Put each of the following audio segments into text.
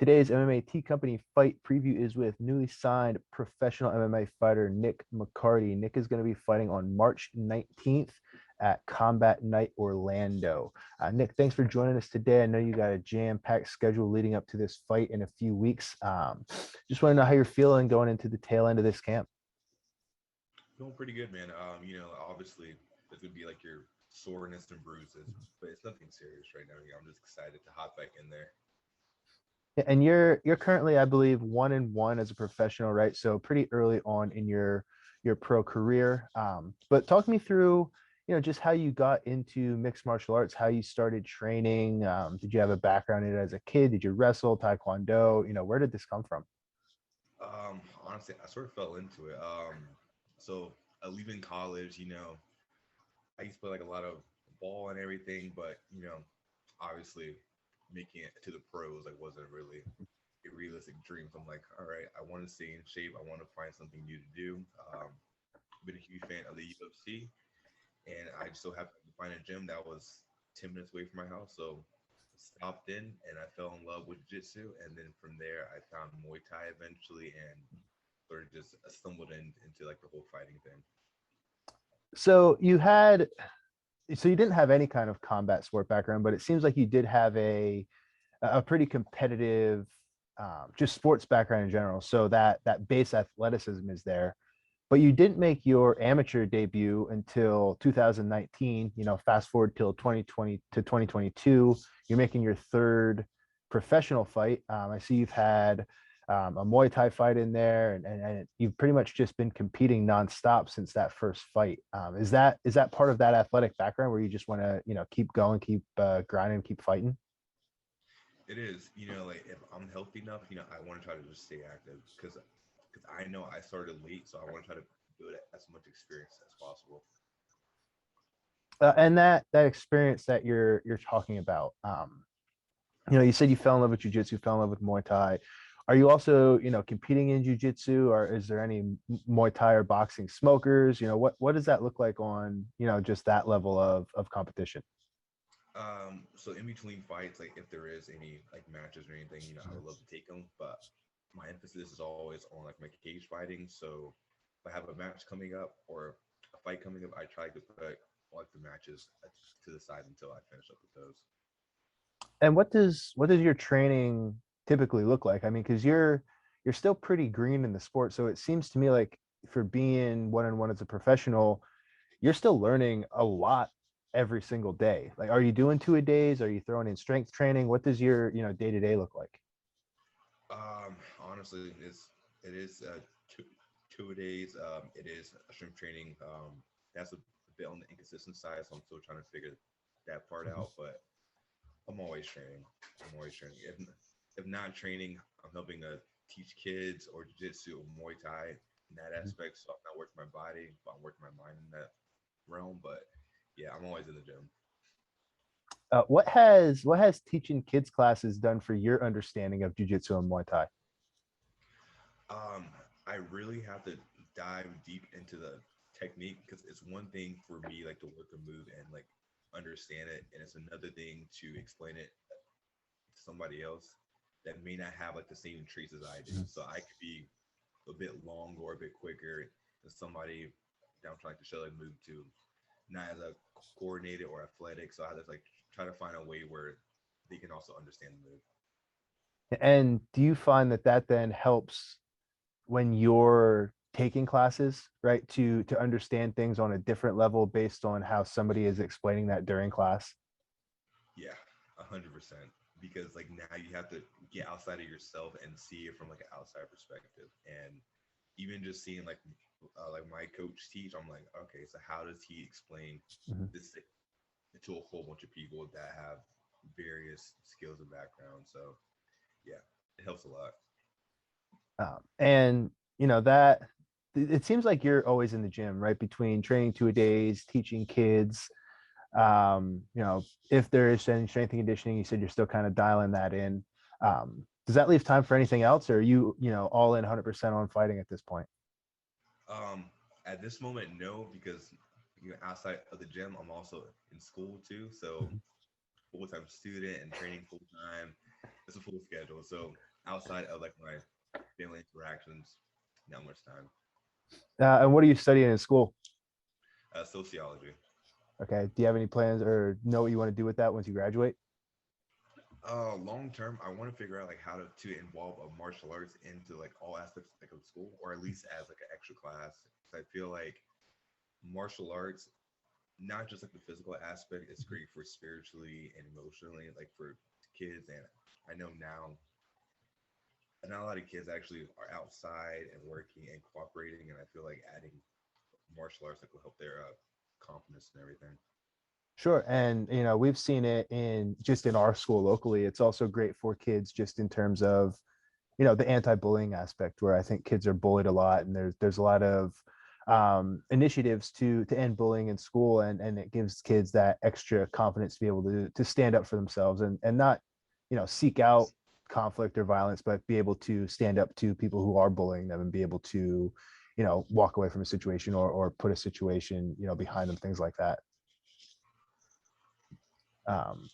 Today's MMA T Company fight preview is with newly signed professional MMA fighter Nick McCarty. Nick is going to be fighting on March 19th at Combat Night Orlando. Nick, thanks for joining us today. I know you got a jam-packed schedule leading up to this fight in a few weeks. Just want to know how you're feeling going into the tail end of this camp. Feeling pretty good, man. Obviously, there's gonna be like your soreness and bruises, but it's nothing serious right now. I'm just excited to hop back in there. And you're currently, I believe, 1-1 as a professional, right? So pretty early on in your pro career. But talk me through, just how you got into mixed martial arts, how you started training. Did you have a background in it as a kid? Did you wrestle, taekwondo? Where did this come from? Honestly, I sort of fell into it. So leaving college, I used to play like a lot of ball and everything, but obviously making it to the pros like wasn't really a realistic dream. So I'm like, all right, I want to stay in shape. I want to find something new to do. Been a huge fan of the UFC, and I just so happened to find a gym that was 10 minutes away from my house. So stopped in, and I fell in love with jiu-jitsu, and then from there I found Muay Thai eventually, and sort of just stumbled into like the whole fighting thing. So you didn't have any kind of combat sport background, but it seems like you did have a pretty competitive, just sports background in general. So that base athleticism is there, but you didn't make your amateur debut until 2019. Fast forward till 2020 to 2022, you're making your third professional fight. I see you've had a Muay Thai fight in there, and you've pretty much just been competing nonstop since that first fight. Is that part of that athletic background where you just want to keep going, keep grinding, keep fighting? It is, like if I'm healthy enough, I want to try to just stay active because I know I started late, so I want to try to build as much experience as possible. And that experience that you're talking about, you said you fell in love with jujitsu, fell in love with Muay Thai. Are you also, competing in jujitsu, or is there any Muay Thai or boxing smokers? What does that look like on, just that level of competition? So in between fights, like if there is any like matches or anything, I would love to take them, but my emphasis is always on like my cage fighting. So if I have a match coming up or a fight coming up, I try to put like the matches to the side until I finish up with those. And what does your training typically look like? I mean, because you're still pretty green in the sport, so it seems to me like for being 1-1 as a professional, you're still learning a lot every single day. Like, are you doing two a days? Are you throwing in strength training? What does your day to day look like? Honestly, it is two days. It is strength training. That's a bit on the inconsistent side, so I'm still trying to figure that part Mhm. out. But I'm always training. I'm always training. If not training, I'm helping to teach kids or jiu-jitsu or Muay Thai in that aspect. So I'm not working my body, but I'm working my mind in that realm. But yeah, I'm always in the gym. What has teaching kids classes done for your understanding of jujitsu and Muay Thai? Um, I really have to dive deep into the technique because it's one thing for me like to work a move and like understand it, and it's another thing to explain it to somebody else that may not have like the same traits as I do. So I could be a bit longer or a bit quicker than somebody that I'm trying to show like move to, not as a coordinated or athletic. So I have to like try to find a way where they can also understand the move. And do you find that then helps when you're taking classes, right? To understand things on a different level based on how somebody is explaining that during class. Yeah, 100%. Because like now you have to get outside of yourself and see it from like an outside perspective, and even just seeing like my coach teach, I'm like, okay, so how does he explain Mhm. this to a whole bunch of people that have various skills and backgrounds? So yeah, it helps a lot. And that it seems like you're always in the gym, right? Between training two a days, teaching kids. If there is any strength and conditioning, you said you're still kind of dialing that in. Does that leave time for anything else, or are you all in 100% on fighting at this point? Um, at this moment, no, because outside of the gym, I'm also in school too. So full time student and training full time. It's a full schedule. So outside of like my family interactions, not much time. And what are you studying in school? Sociology. Okay. Do you have any plans or know what you want to do with that once you graduate? Long term, I want to figure out like how to involve martial arts into like all aspects like of school, or at least as like an extra class. 'Cause I feel like martial arts, not just like the physical aspect, it's great for spiritually and emotionally, like for kids. And I know now, not a lot of kids actually are outside and working and cooperating, and I feel like adding martial arts like will help their confidence and everything. Sure. And, we've seen it in just in our school locally. It's also great for kids just in terms of, the anti-bullying aspect where I think kids are bullied a lot and there's a lot of initiatives to end bullying in school and it gives kids that extra confidence to be able to stand up for themselves and not, seek out conflict or violence, but be able to stand up to people who are bullying them and be able to, walk away from a situation or put a situation, behind them, things like that. Um,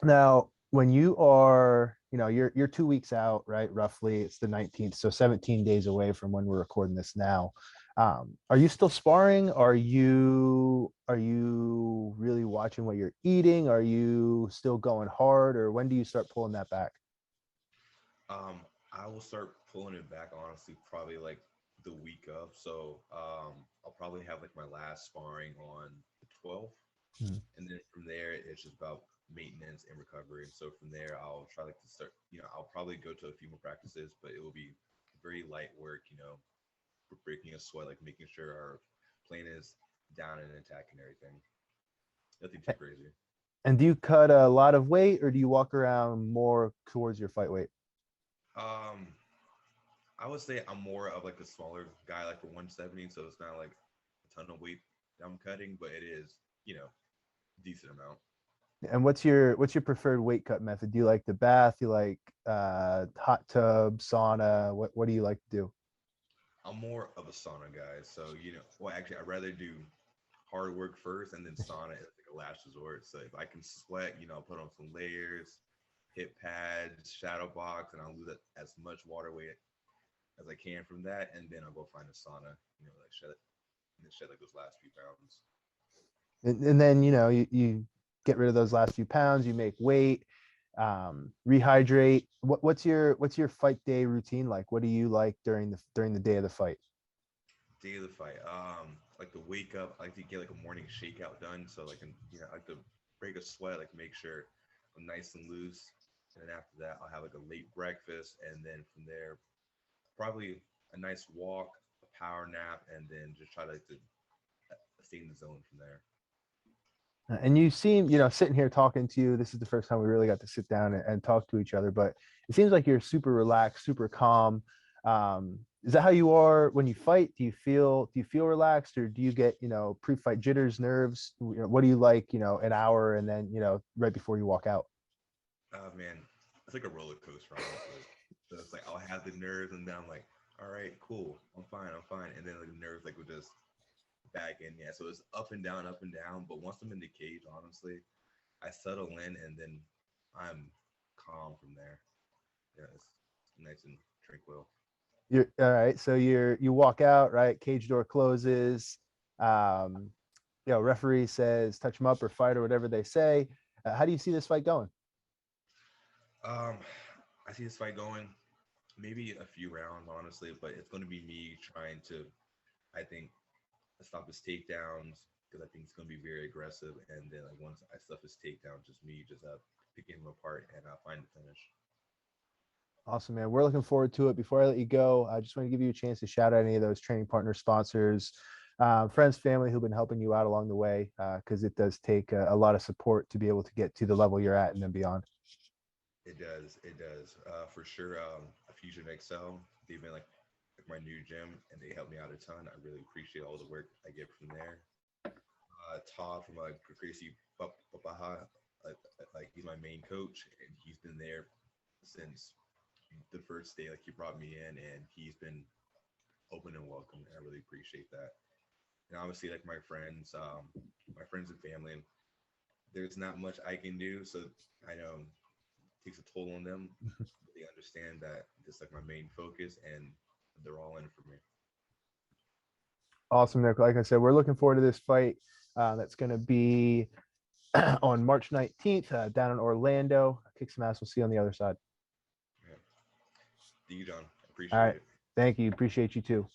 Now, when you are, you're 2 weeks out, right? Roughly, it's the 19th, so 17 days away from when we're recording this now. Are you still sparring? Are you really watching what you're eating? Are you still going hard, or when do you start pulling that back? Um, I will start pulling it back honestly, probably like the week of. So I'll probably have like my last sparring on the 12th, Mhm. and then from there it's just about maintenance and recovery. So from there I'll try like to start. I'll probably go to a few more practices, but it will be very light work. Breaking a sweat, like making sure our plane is down and intact and everything. Nothing too crazy. And do you cut a lot of weight, or do you walk around more towards your fight weight? Um, I would say I'm more of like a smaller guy, like for 170, so it's not like a ton of weight that I'm cutting, but it is, you know, decent amount. And what's your preferred weight cut method? Do you like the bath? You like hot tub, sauna? What do you like to do? I'm more of a sauna guy, so well, actually, I'd rather do hard work first and then sauna is like a last resort. So if I can sweat, I'll put on some layers, hit pads, shadow box, and I'll lose as much water weight as I can from that, and then I'll go find a sauna, like shed like those last few pounds. And then you get rid of those last few pounds, you make weight, rehydrate. What's your fight day routine like? What do you like during the day of the fight? Day of the fight, like to wake up, I like to get like a morning shakeout done, so like, I like to break a sweat, like make sure I'm nice and loose, and then after that, I'll have like a late breakfast, and then from there, probably a nice walk, a power nap, and then just try to stay in the zone from there. And you seem, sitting here talking to you, this is the first time we really got to sit down and talk to each other, but it seems like you're super relaxed, super calm. Is that how you are when you fight? Do you feel relaxed, or do you get, pre-fight jitters, nerves? What do you like, an hour and then, right before you walk out? Oh man, it's like a roller coaster, honestly. So it's like I'll have the nerves, and then I'm like, all right, cool, I'm fine, and then like the nerves like will just back in. Yeah, so it's up and down. But once I'm in the cage, honestly, I settle in, and then I'm calm from there. Yeah, it's nice and tranquil. You're all right. So you walk out, right? Cage door closes. Um, referee says touch them up or fight or whatever they say. How do you see this fight going? Um, I see this fight going maybe a few rounds, honestly, but it's going to be me trying to, I think, stop his takedowns because I think it's going to be very aggressive. And then like once I stuff his takedown, just me just picking him apart and find the finish. Awesome, man. We're looking forward to it. Before I let you go, I just want to give you a chance to shout out any of those training partner sponsors, friends, family who've been helping you out along the way, because it does take a lot of support to be able to get to the level you're at and then beyond. It does. It does. For sure. Fusion Excel, they've been like my new gym, and they helped me out a ton. I really appreciate all the work I get from there. Todd from Gracie Papaha, like he's my main coach, and he's been there since the first day. Like he brought me in, and he's been open and welcome, and I really appreciate that. And obviously, like my friends and family. There's not much I can do, so I know takes a toll on them. They understand that this is like my main focus, and they're all in for me. Awesome, Nick. Like I said, we're looking forward to this fight. That's going to be on March 19th down in Orlando. Kick some ass. We'll see you on the other side. Yeah. Thank you, John. All right. Appreciate it. Thank you. Appreciate you too.